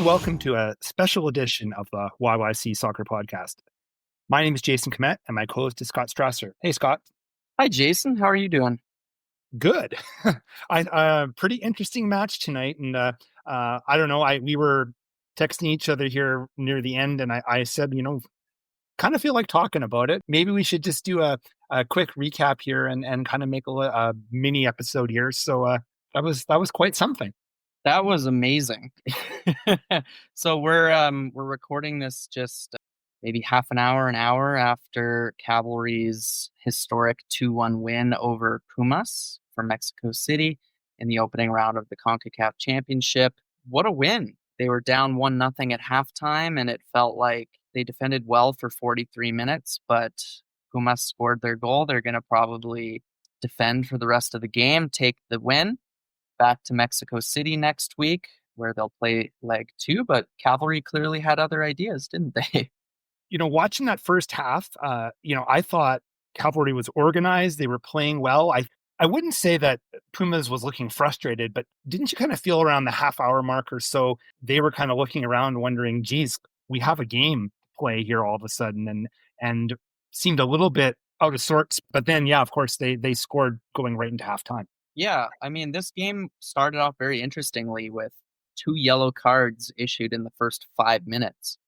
welcome to a special edition of the YYC Soccer Podcast. My name is Jason Kmet, and my co-host is Scott Strasser. Hey, Scott. Hi, Jason. How are you doing? Good. Pretty interesting match tonight, and I don't know. We were texting each other here near the end, and I said, kind of feel like talking about it. Maybe we should just do a quick recap here and kind of make a mini episode here. So that was quite something. That was amazing. So we're recording this just maybe half an hour after Cavalry's historic 2-1 win over Pumas from Mexico City in the opening round of the CONCACAF Championship. What a win. They were down 1-0 at halftime, and it felt like they defended well for 43 minutes, but Pumas scored their goal. They're going to probably defend for the rest of the game, take the win. Back to Mexico City next week, where they'll play leg 2. But Cavalry clearly had other ideas, didn't they? Watching that first half, I thought Cavalry was organized. They were playing well. I wouldn't say that Pumas was looking frustrated, but didn't you kind of feel around the half-hour mark or so, they were kind of looking around wondering, geez, we have a game to play here all of a sudden, and seemed a little bit out of sorts. But then, yeah, of course, they scored going right into halftime. Yeah, I mean, this game started off very interestingly with 2 yellow cards issued in the first 5 minutes,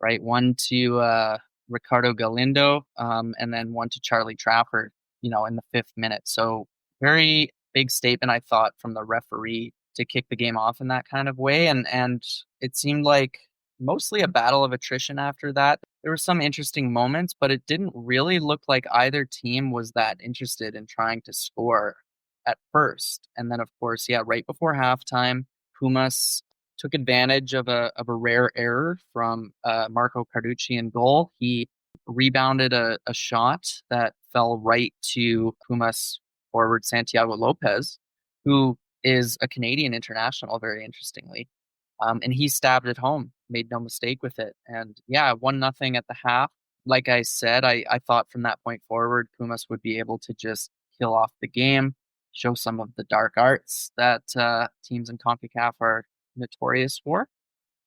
right? One to Ricardo Galindo, and then one to Charlie Trafford, in the 5th minute. So very big statement, I thought, from the referee to kick the game off in that kind of way. And it seemed like mostly a battle of attrition after that. There were some interesting moments, but it didn't really look like either team was that interested in trying to score at first. And then, of course, right before halftime, Pumas took advantage of a rare error from Marco Carducci in goal. He rebounded a shot that fell right to Pumas forward Santiago Lopez, who is a Canadian international, very interestingly. And he stabbed it home, made no mistake with it. And 1-0 at the half. Like I said, I thought from that point forward, Pumas would be able to just kill off the game, show some of the dark arts that teams in CONCACAF are notorious for.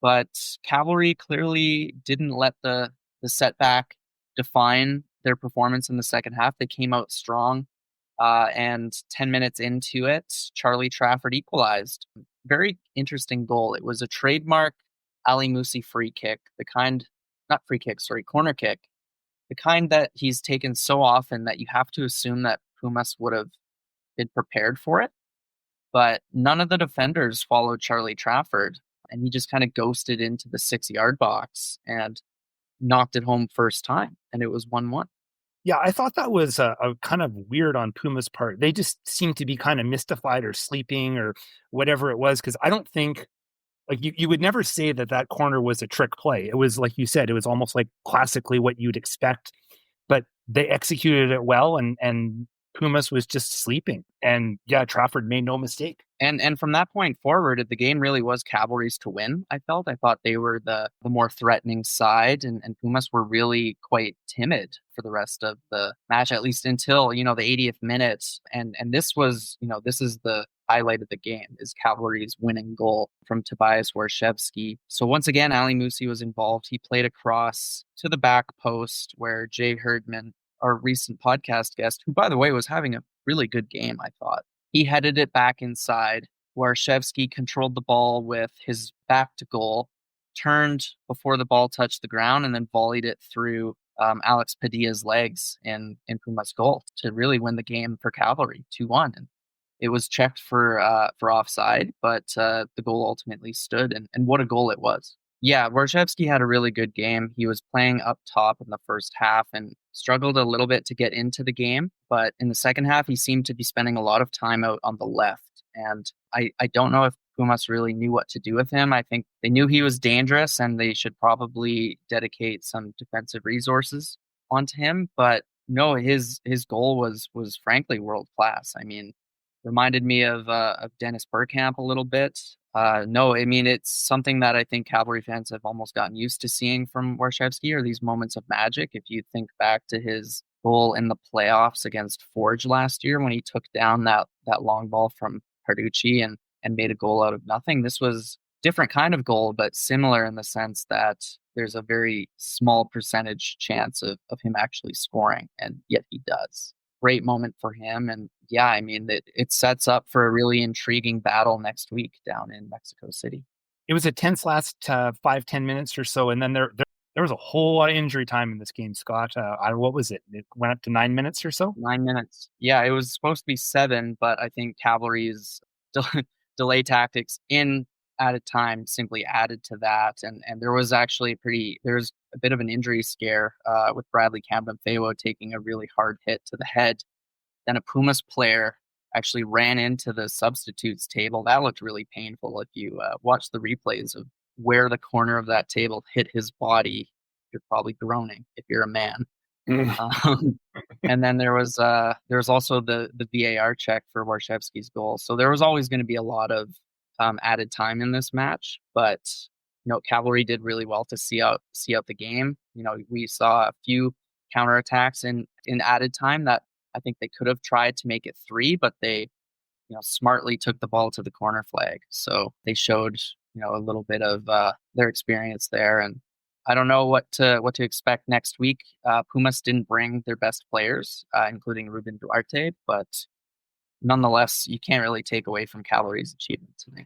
But Cavalry clearly didn't let the setback define their performance in the second half. They came out strong, and 10 minutes into it, Charlie Trafford equalized. Very interesting goal. It was a trademark Ali Musi corner kick, the kind that he's taken so often that you have to assume that Pumas would have been prepared for it. But none of the defenders followed Charlie Trafford, and he just kind of ghosted into the 6-yard box and knocked it home first time, and it was 1-1. Yeah, I thought that was a kind of weird on Puma's part. They just seemed to be kind of mystified or sleeping or whatever it was, because I don't think, like, you would never say that corner was a trick play. It was, like you said, it was almost like classically what you'd expect, but they executed it well, and Pumas was just sleeping. And Trafford made no mistake. And from that point forward, the game really was Cavalry's to win, I felt. I thought they were the more threatening side, and Pumas were really quite timid for the rest of the match, at least until, the 80th minute. And this was, this is the highlight of the game, is Cavalry's winning goal from Tobias Warshevsky. So once again, Ali Musi was involved. He played across to the back post where Jay Herdman, our recent podcast guest, who, by the way, was having a really good game, I thought. He headed it back inside, where Warshevsky controlled the ball with his back to goal, turned before the ball touched the ground, and then volleyed it through Alex Padilla's legs in Pumas' goal to really win the game for Cavalry, 2-1. And it was checked for offside, but the goal ultimately stood, and what a goal it was. Yeah, Warshevsky had a really good game. He was playing up top in the first half and struggled a little bit to get into the game. But in the second half, he seemed to be spending a lot of time out on the left. And I don't know if Pumas really knew what to do with him. I think they knew he was dangerous and they should probably dedicate some defensive resources onto him. But no, his goal was frankly world class. I mean, reminded me of Dennis Bergkamp a little bit. No, I mean, it's something that I think Cavalry fans have almost gotten used to seeing from Warshevsky, are these moments of magic. If you think back to his goal in the playoffs against Forge last year when he took down that long ball from Carducci and made a goal out of nothing, this was different kind of goal, but similar in the sense that there's a very small percentage chance of him actually scoring, and yet he does. Great moment for him. And yeah, I mean, it sets up for a really intriguing battle next week down in Mexico City. It was a tense last 5-10 minutes or so, and then there was a whole lot of injury time in this game, Scott. What was it? It went up to 9 minutes or so. 9 minutes. Yeah, it was supposed to be 7, but I think Cavalry's delay tactics in added time simply added to that. And there was actually there's a bit of an injury scare with Bradley Camden-Fewo taking a really hard hit to the head. Then a Pumas player actually ran into the substitutes table. That looked really painful. If you watch the replays of where the corner of that table hit his body, you're probably groaning if you're a man. Um, and then there was also the VAR check for Warshevsky's goal. So there was always going to be a lot of added time in this match, but Cavalry did really well to see out the game. We saw a few counterattacks in added time that I think they could have tried to make it 3, but they smartly took the ball to the corner flag. So they showed a little bit of their experience there. And I don't know what to expect next week. Pumas didn't bring their best players, including Ruben Duarte, but nonetheless, you can't really take away from Cavalry's achievement today.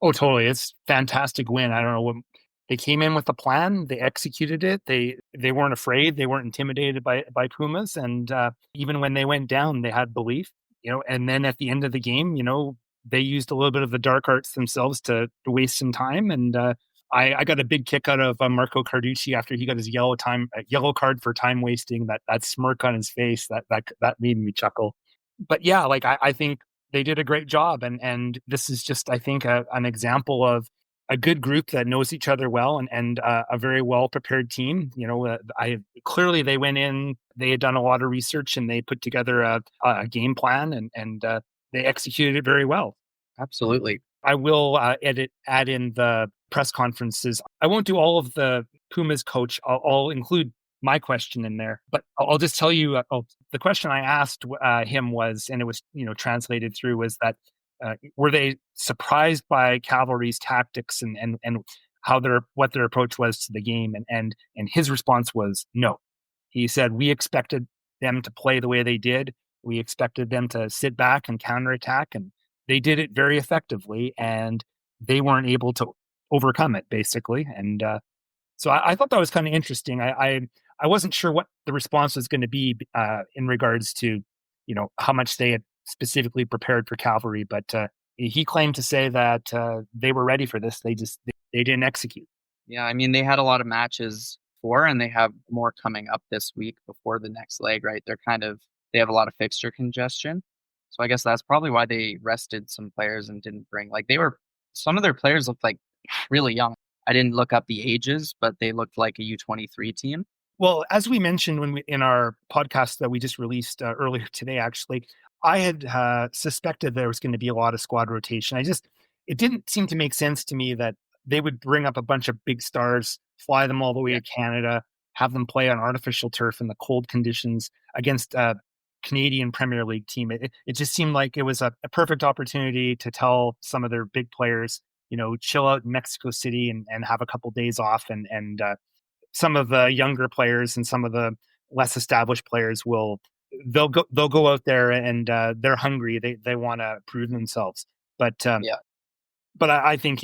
Oh, totally. It's a fantastic win. I don't know what they came in with a plan. They executed it. They weren't afraid. They weren't intimidated by Pumas. And even when they went down, they had belief, and then at the end of the game, they used a little bit of the dark arts themselves to waste some time. And I got a big kick out of Marco Carducci after he got his yellow card for time wasting. That smirk on his face, that made me chuckle. But yeah, like I think they did a great job, and this is just, I think, an example of a good group that knows each other well, and a very well prepared team. Clearly they went in, they had done a lot of research, and they put together a game plan, and they executed it very well. Absolutely. I will add in the press conferences. I won't do all of the Pumas coach. I'll include my question in there, but I'll just tell you, the question I asked him was, and it was, translated through, was that were they surprised by Cavalry's tactics and how what their approach was to the game? And his response was no. He said, we expected them to play the way they did. We expected them to sit back and counterattack, and they did it very effectively, and they weren't able to overcome it, basically. And so I thought that was kind of interesting. I wasn't sure what the response was going to be in regards to, how much they had specifically prepared for Cavalry, but he claimed to say that they were ready for this. They didn't execute. Yeah, I mean, they had a lot of matches and they have more coming up this week before the next leg, right? They have a lot of fixture congestion. So I guess that's probably why they rested some players and didn't bring, some of their players looked like really young. I didn't look up the ages, but they looked like a U23 team. Well, as we mentioned in our podcast that we just released earlier today, actually, I had suspected there was going to be a lot of squad rotation. It didn't seem to make sense to me that they would bring up a bunch of big stars, fly them all the way to Canada, have them play on artificial turf in the cold conditions against a Canadian Premier League team. It just seemed like it was a perfect opportunity to tell some of their big players, chill out in Mexico City and have a couple days off, and some of the younger players and some of the less established players they'll go out there, and they're hungry. They want to prove themselves. But I think,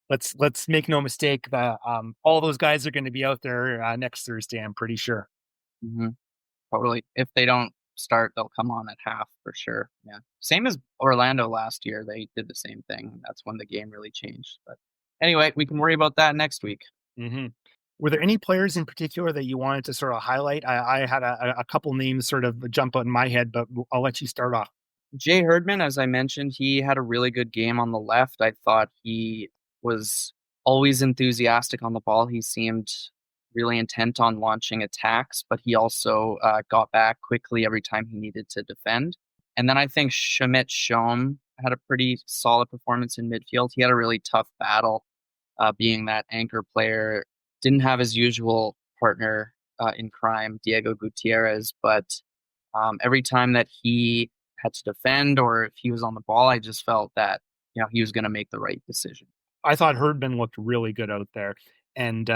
let's make no mistake that all those guys are going to be out there next Thursday. I'm pretty sure. Mm-hmm. Totally. If they don't start, they'll come on at half for sure. Yeah. Same as Orlando last year. They did the same thing. That's when the game really changed. But anyway, we can worry about that next week. Mm-hmm. Were there any players in particular that you wanted to sort of highlight? I had a couple names sort of jump out in my head, but I'll let you start off. Jay Herdman, as I mentioned, he had a really good game on the left. I thought he was always enthusiastic on the ball. He seemed really intent on launching attacks, but he also got back quickly every time he needed to defend. And then I think Schmidt Schoen had a pretty solid performance in midfield. He had a really tough battle being that anchor player. Didn't have his usual partner in crime, Diego Gutierrez, but every time that he had to defend or if he was on the ball, I just felt that he was going to make the right decision. I thought Herdman looked really good out there, and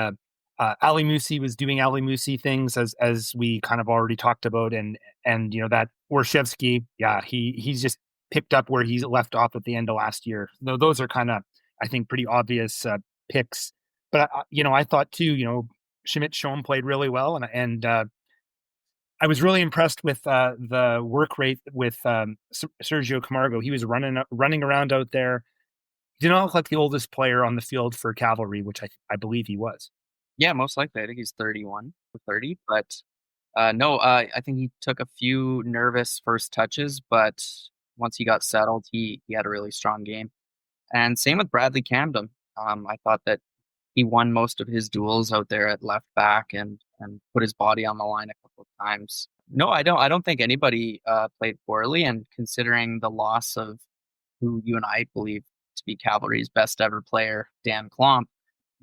Ali Musi was doing Ali Musi things as we kind of already talked about, and that Orshevsky, yeah, he's just picked up where he left off at the end of last year. Though those are kind of, I think, pretty obvious picks. But I thought too, Schmidt Schoen played really well, and I was really impressed with the work rate with Sergio Camargo. He was running around out there. He did not look like the oldest player on the field for Cavalry, which I believe he was. Yeah, most likely. I think he's 31 or 30, but no, I think he took a few nervous first touches, but once he got settled, he had a really strong game. And same with Bradley Camden. I thought that he won most of his duels out there at left back and put his body on the line a couple of times. No, I don't think anybody played poorly. And considering the loss of who you and I believe to be Cavalry's best ever player, Dan Klomp,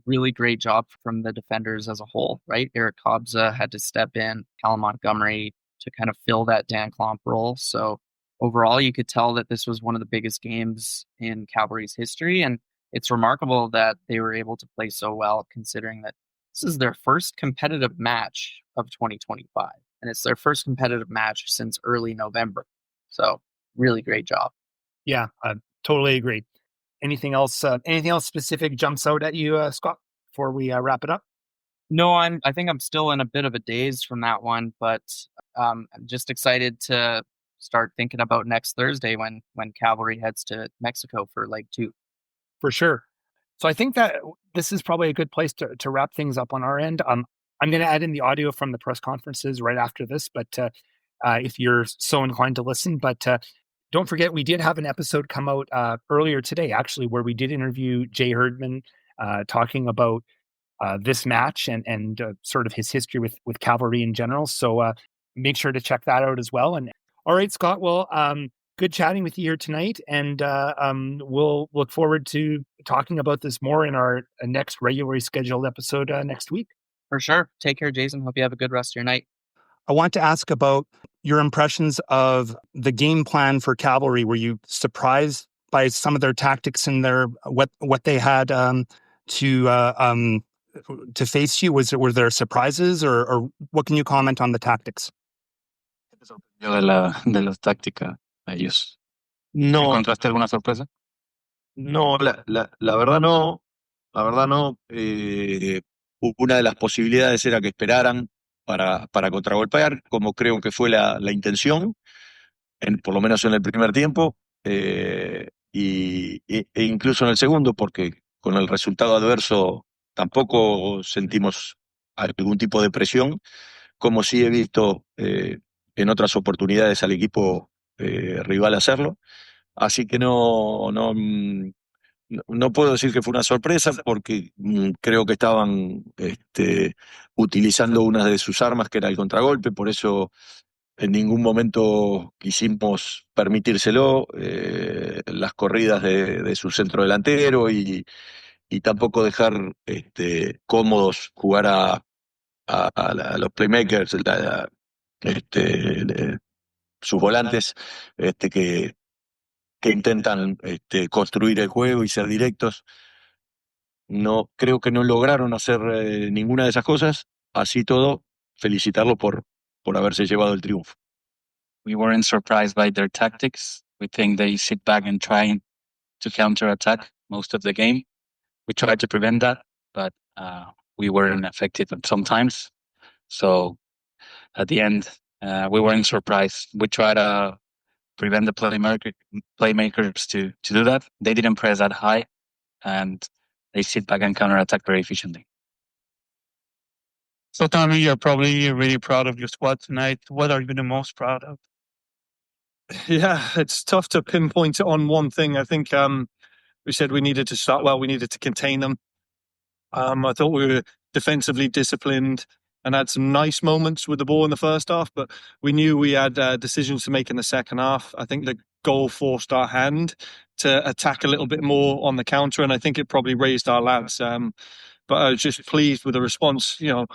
really great job from the defenders as a whole, right? Eric Kobza had to step in, Callum Montgomery to kind of fill that Dan Klomp role. So overall, you could tell that this was one of the biggest games in Cavalry's history. And it's remarkable that they were able to play so well, considering that this is their first competitive match of 2025. And it's their first competitive match since early November. So really great job. Yeah, I totally agree. Anything else? Anything else specific jumps out at you, Scott? Before we wrap it up? No, I think I'm still in a bit of a daze from that one, but I'm just excited to start thinking about next Thursday when Cavalry heads to Mexico for leg 2. For sure. So I think that this is probably a good place to wrap things up on our end. I'm going to add in the audio from the press conferences right after this, but if you're so inclined to listen. But don't forget, we did have an episode come out earlier today, actually, where we did interview Jay Herdman talking about this match and sort of his history with Cavalry in general. So make sure to check that out as well. And all right, Scott, well, good chatting with you here tonight. And we'll look forward to talking about this more in our next regularly scheduled episode next week. For sure. Take care, Jason. Hope you have a good rest of your night. I want to ask about your impressions of the game plan for Cavalry. Were you surprised by some of their tactics and their what they had to face you? Were there surprises, or what can you comment on the tactics? ¿Qué te sorprendió de las tácticas a ellos? No, ¿Encontraste alguna sorpresa? no, la verdad no. La verdad no. Una de las posibilidades era que esperaran para contragolpear, como creo que fue la intención, por lo menos en el primer tiempo, e incluso en el segundo, porque con el resultado adverso tampoco sentimos algún tipo de presión, como sí he visto en otras oportunidades al equipo rival hacerlo. Así que no puedo decir que fue una sorpresa porque creo que estaban utilizando una de sus armas, que era el contragolpe. Por eso en ningún momento quisimos permitírselo, las corridas de su centro delantero, y tampoco dejar cómodos jugar a los playmakers, sus volantes, que intentan construir el juego y ser directos. No, creo que no lograron hacer ninguna de esas cosas. Así todo, felicitarlo por haberse llevado el triunfo. We weren't surprised by their tactics. We think they sit back and try to counterattack most of the game. We tried to prevent that, but we weren't effective sometimes. So at the end, we weren't surprised. We tried to prevent the playmakers to do that. They didn't press that high, and they sit back and counterattack very efficiently. So, Tommy, you're probably really proud of your squad tonight. What are you the most proud of? Yeah, it's tough to pinpoint it on one thing. I think we said we needed to start well. We needed to contain them. I thought we were defensively disciplined and had some nice moments with the ball in the first half, but we knew we had decisions to make in the second half. I think the goal forced our hand to attack a little bit more on the counter, and I think it probably raised our lads. But I was just pleased with the response. You know,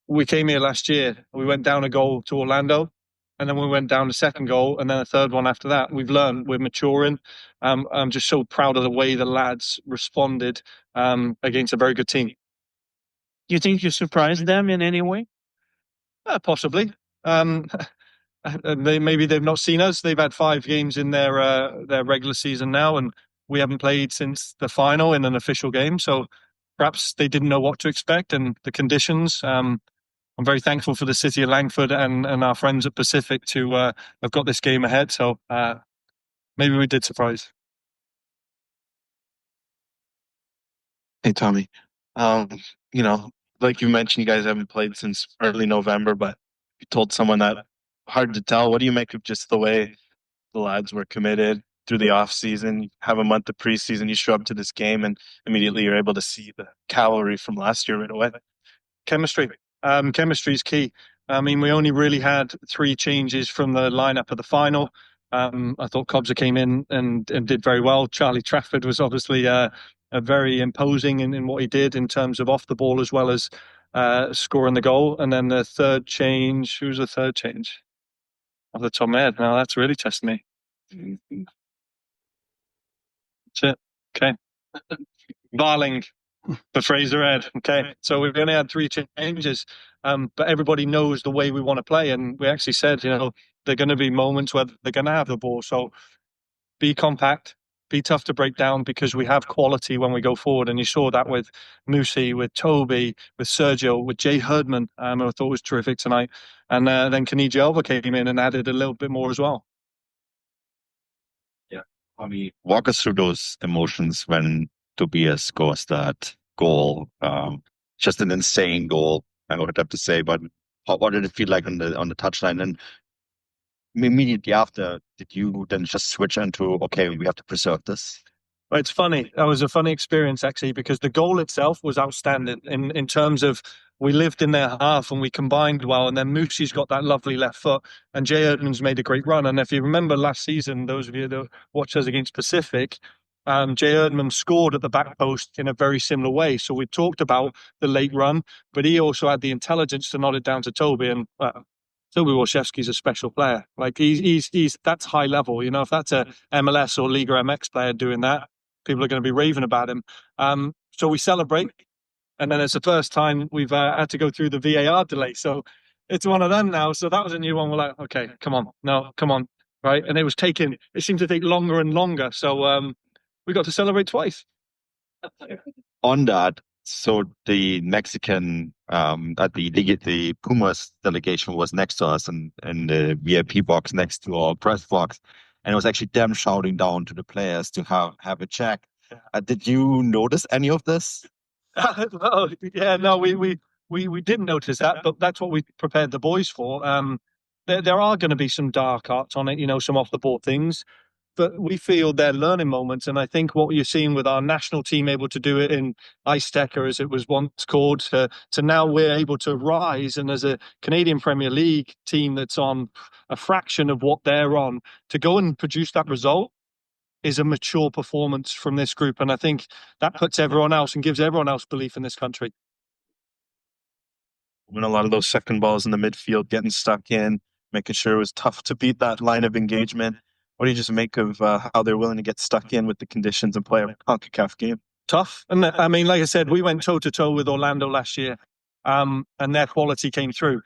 we came here last year. We went down a goal to Orlando. and then we went down the second goal, and then a third one after that. We've learned, we're maturing. I'm just so proud of the way the lads responded against a very good team. You think you surprised them in any way? Possibly. Maybe they've not seen us. They've had 5 games in their regular season now, and we haven't played since the final in an official game. So perhaps they didn't know what to expect and the conditions. I'm very thankful for the city of Langford and our friends at Pacific to have got this game ahead. So maybe we did surprise. Hey, Tommy. You know, like you mentioned, you guys haven't played since early November, but you told someone that hard to tell. What do you make of just the way the lads were committed through the off season? You have a month of preseason, you show up to this game, and immediately you're able to see the cavalry from last year right away. Chemistry. Chemistry is key. I mean, we only really had 3 changes from the lineup of the final. I thought Cobza came in and did very well. Charlie Trafford was obviously a very imposing in what he did in terms of off the ball as well as scoring the goal. And then the third change, who's the third change? Off the top of my head. Now that's really testing me. That's it. Okay. Varling for Fraser Ed. Okay. So we've only had 3 changes, but everybody knows the way we want to play. And we actually said, you know, there are going to be moments where they're going to have the ball. So be compact, be tough to break down because we have quality when we go forward. And you saw that with Moosey, with Toby, with Sergio, with Jay Herdman, who I thought was terrific tonight. And then Kaniji Elva came in and added a little bit more as well. Yeah. I mean, walk us through those emotions when Tobias scores that goal. Just an insane goal, I would have to say. But what did it feel like on the touchline? And immediately after, did you then just switch into, okay, we have to preserve this? Well, it's funny. That was a funny experience, actually, because the goal itself was outstanding in terms of we lived in their half and we combined well. And then Moosey's got that lovely left foot and Jay Erdman's made a great run. And if you remember last season, those of you that watched us against Pacific, Jay Erdman scored at the back post in a very similar way. So we talked about the late run, but he also had the intelligence to nod it down to Toby. And Toby Waszewski's a special player. Like he's that's high level. You know, if that's a MLS or Liga MX player doing that, people are going to be raving about him. So we celebrate, and then it's the first time we've had to go through the VAR delay. So it's one of them now. So that was a new one. We're like, okay, come on, no, come on, right? And it seemed to take longer and longer. So we got to celebrate twice. On that, so the Mexican at the Pumas delegation was next to us and the VIP box next to our press box, and it was actually them shouting down to the players to have a check. Did you notice any of this? Oh, yeah, no, we didn't notice that, but that's what we prepared the boys for. There are going to be some dark arts on it, you know, some off the ball things. But we feel they're learning moments. And I think what you're seeing with our national team able to do it in Ice Decker, as it was once called, to now we're able to rise. And as a Canadian Premier League team that's on a fraction of what they're on, to go and produce that result is a mature performance from this group. And I think that puts everyone else and gives everyone else belief in this country. When a lot of those second balls in the midfield, getting stuck in, making sure it was tough to beat that line of engagement. What do you just make of how they're willing to get stuck in with the conditions and play a CONCACAF game? Tough. And I mean, like I said, we went toe-to-toe with Orlando last year, and their quality came through.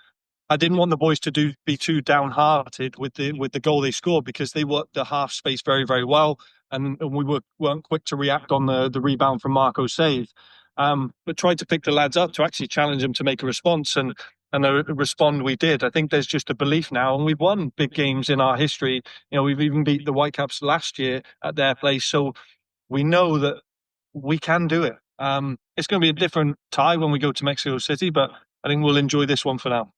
I didn't want the boys to be too downhearted with the goal they scored because they worked the half space very, very well, and we weren't quick to react on the rebound from Marco's save. But tried to pick the lads up to actually challenge them to make a response, and respond we did. I think there's just a belief now, and we've won big games in our history. You know, we've even beat the Whitecaps last year at their place, so we know that we can do it. It's going to be a different tie when we go to Mexico City, but I think we'll enjoy this one for now.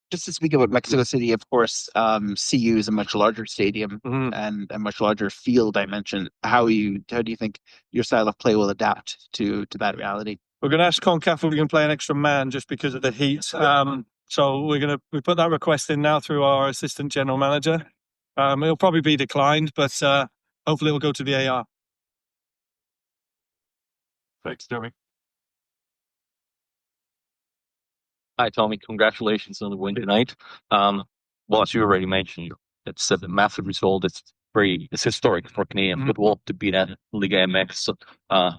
Just to speak about Mexico City, of course, CU is a much larger stadium and a much larger field dimension. How do you think your style of play will adapt to that reality? We're going to ask CONCACAF if we can play an extra man just because of the heat. So we put that request in now through our assistant general manager. It'll probably be declined, but hopefully it'll go to the AR. Thanks, Jeremy. Hi, Tommy. Congratulations on the win tonight. well, as you already mentioned, it's a massive result. It's historic for Canadian football to beat a LigaMX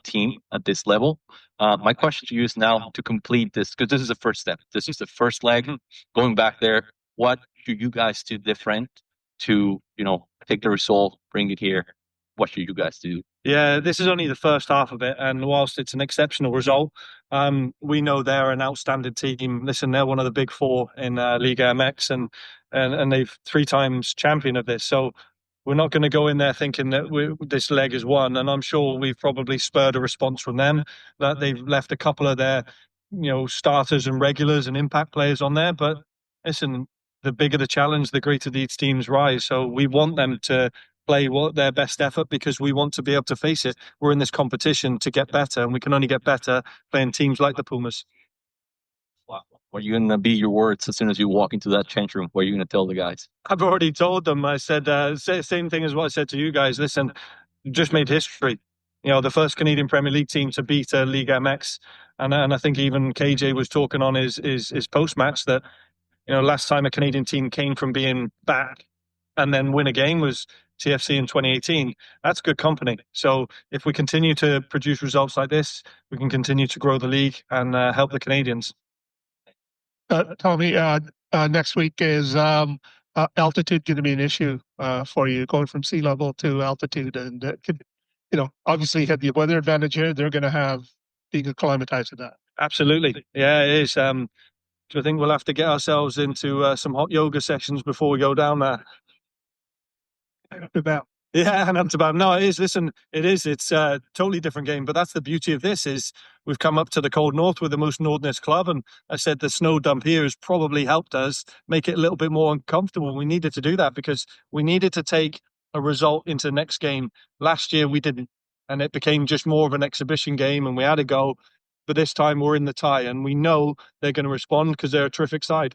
team at this level. My question to you is now to complete this, because this is the first step. This is the first leg. Going back there, what should you guys do different to, take the result, bring it here? What should you guys do? Yeah, this is only the first half of it, and whilst it's an exceptional result, we know they're an outstanding team. Listen, they're one of the big four in Liga MX, and they've 3 times champion of this. So we're not going to go in there thinking that this leg is won. And I'm sure we've probably spurred a response from them, that they've left a couple of their, starters and regulars and impact players on there. But listen, the bigger the challenge, the greater these teams rise. So we want them to play their best effort, because we want to be able to face it. We're in this competition to get better, and we can only get better playing teams like the Pumas. What are you going to be your words as soon as you walk into that change room? What are you going to tell the guys? I've already told them. I said same thing as what I said to you guys. Listen, just made history. The first Canadian Premier League team to beat a Liga MX, and I think even KJ was talking on his post match that last time a Canadian team came from being back and then win a game was TFC in 2018. That's good company. So if we continue to produce results like this, we can continue to grow the league and help the Canadians. Tommy, next week is altitude going to be an issue for you, going from sea level to altitude, and obviously you have the weather advantage here. They're going to have being acclimatized to that. Absolutely, yeah, it is. So I think we'll have to get ourselves into some hot yoga sessions before we go down there. Yeah, and up to about. No, it is. Listen, it is. It's a totally different game. But that's the beauty of this, is we've come up to the cold north with the most northernest club. And I said the snow dump here has probably helped us make it a little bit more uncomfortable. We needed to do that because we needed to take a result into the next game. Last year we didn't. And it became just more of an exhibition game, and we had to go. But this time we're in the tie, and we know they're going to respond because they're a terrific side.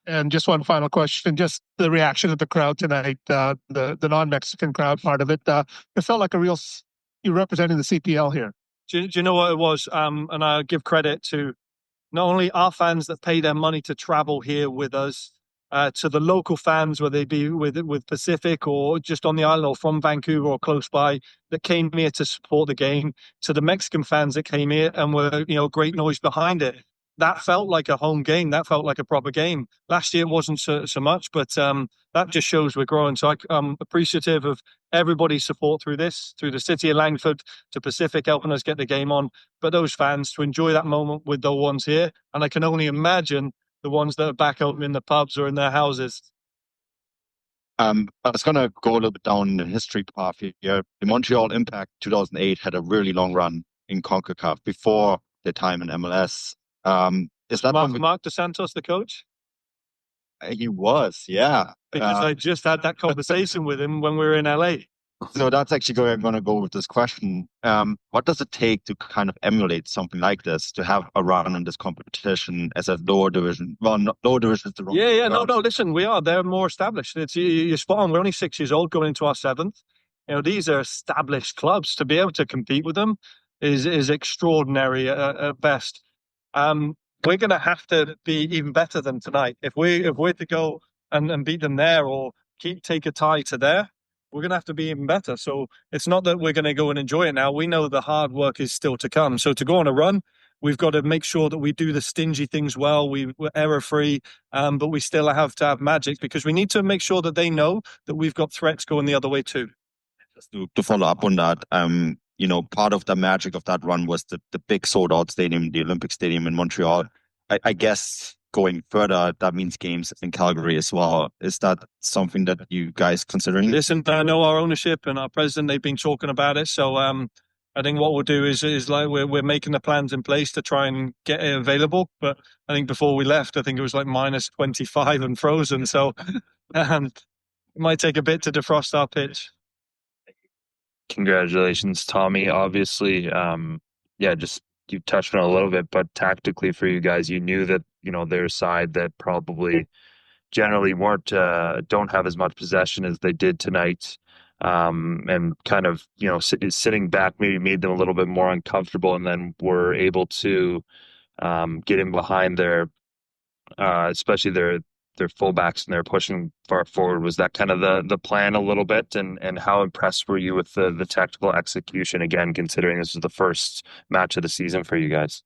And just one final question, just the reaction of the crowd tonight, the non-Mexican crowd part of it. It felt like you representing the CPL here. Do you know what it was? And I give credit to not only our fans that pay their money to travel here with us, to the local fans, whether they be with Pacific or just on the island or from Vancouver or close by, that came here to support the game, to the Mexican fans that came here and were, great noise behind it. That felt like a home game. That felt like a proper game. Last year it wasn't so much, but that just shows we're growing. So I'm appreciative of everybody's support through the city of Langford, to Pacific helping us get the game on, but those fans to enjoy that moment with the ones here. And I can only imagine the ones that are back home in the pubs or in their houses. I was going to go a little bit down the history path here. The Montreal Impact 2008 had a really long run in CONCACAF before their time in MLS. Is that Mark DeSantos the coach? He was, yeah. Because I just had that conversation with him when we were in LA. So that's actually going to go with this question. What does it take to kind of emulate something like this, to have a run in this competition as a lower division? Well, lower division is the wrong. Yeah. No. Listen, they're more established. You're spot on. We're only 6 years old, going into our 7th. These are established clubs. To be able to compete with them is extraordinary at best. We're going to have to be even better than tonight. If we're to go and beat them there, or take a tie to there, we're going to have to be even better. So it's not that we're going to go and enjoy it now. We know the hard work is still to come. So to go on a run, we've got to make sure that we do the stingy things well. We're error-free, but we still have to have magic, because we need to make sure that they know that we've got threats going the other way too. Just to follow up on that, part of the magic of that run was the big sold-out stadium, the Olympic Stadium in Montreal. I guess going further, that means games in Calgary as well. Is that something that you guys considering? Listen, I know our ownership and our president, they've been talking about it. So I think what we'll do is like we're making the plans in place to try and get it available. But I think before we left, I think it was like minus 25 and frozen. So it might take a bit to defrost our pitch. Congratulations, Tommy. Obviously, just you touched on it a little bit, but tactically for you guys, you knew that, their side that probably generally don't have as much possession as they did tonight, and kind of, sitting back maybe made them a little bit more uncomfortable, and then were able to get in behind their, especially their fullbacks and they're pushing far forward. Was that kind of the plan a little bit? And how impressed were you with the tactical execution, again, considering this is the first match of the season for you guys?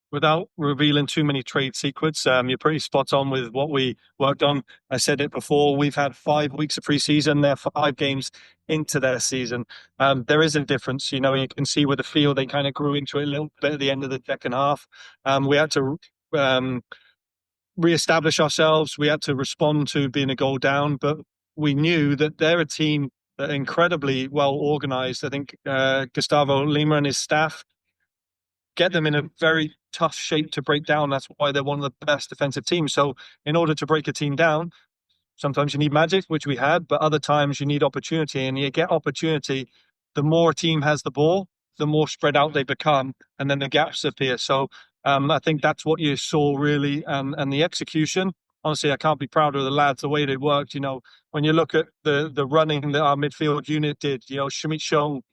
Without revealing too many trade secrets, you're pretty spot on with what we worked on. I said it before, we've had 5 weeks of preseason. They're 5 games into their season. There is a difference. You can see with the field, they kind of grew into it a little bit at the end of the second half. We had to reestablish ourselves. We had to respond to being a goal down, but we knew that they're a team that are incredibly well organized. I think Gustavo Lima and his staff get them in a very tough shape to break down. That's why they're one of the best defensive teams. So in order to break a team down, sometimes you need magic, which we had, but other times you need opportunity. And you get opportunity, the more a team has the ball, the more spread out they become, and then the gaps appear. So I think that's what you saw really, and the execution. Honestly, I can't be prouder of the lads, the way they worked. When you look at the running that our midfield unit did, Shamit Shong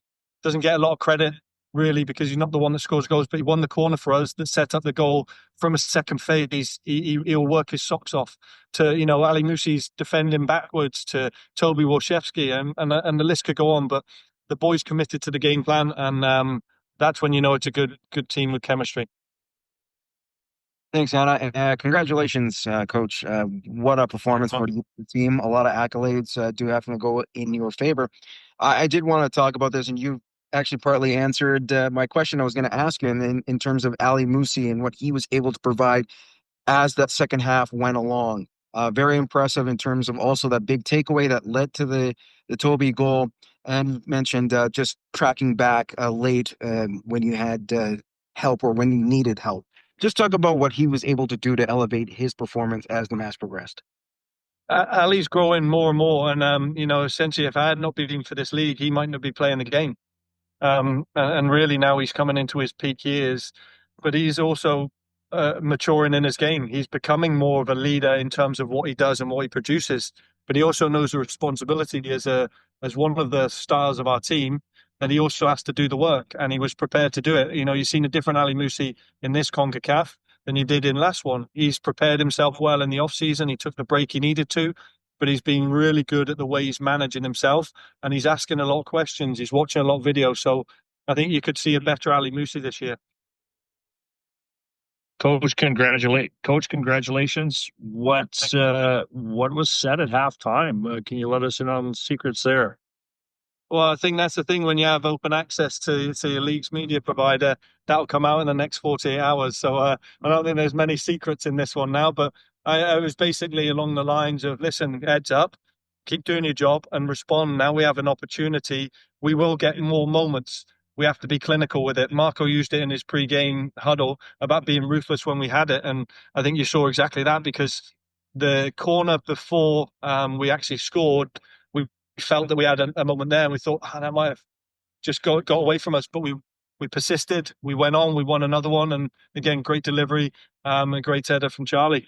doesn't get a lot of credit, really, because he's not the one that scores goals, but he won the corner for us that set up the goal from a second phase. He'll work his socks off to, Ali Musi's defending backwards to Toby Warshevsky, and the list could go on, but the boys committed to the game plan, and that's when you know it's a good team with chemistry. Thanks, Anna. And congratulations, Coach. What a performance for the team. A lot of accolades do have to go in your favor. I did want to talk about this, and you actually partly answered my question I was going to ask you in terms of Ali Musi and what he was able to provide as that second half went along. Very impressive in terms of also that big takeaway that led to the Toby goal. And you mentioned just tracking back late when you had help or when you needed help. Just talk about what he was able to do to elevate his performance as the match progressed. Ali's growing more and more, and essentially, if I had not been for this league, he might not be playing the game. And really now he's coming into his peak years, but he's also maturing in his game. He's becoming more of a leader in terms of what he does and what he produces. But he also knows the responsibility as one of the stars of our team, that he also has to do the work, and he was prepared to do it. You've seen a different Ali Musi in this CONCACAF than you did in last one. He's prepared himself well in the off season. He took the break he needed to, but he's been really good at the way he's managing himself, and he's asking a lot of questions. He's watching a lot of videos. So I think you could see a better Ali Musi this year. Coach, congratulations. What was said at halftime? Can you let us in on secrets there? Well, I think that's the thing when you have open access to your league's media provider, that'll come out in the next 48 hours. So I don't think there's many secrets in this one now, but I was basically along the lines of, listen, heads up, keep doing your job and respond. Now we have an opportunity. We will get more moments. We have to be clinical with it. Marco used it in his pre-game huddle about being ruthless when we had it. And I think you saw exactly that, because the corner before we actually scored, we felt that we had a moment there, and we thought, that might have just got away from us. But we persisted. We went on. We won another one. And again, great delivery, a great header from Charlie.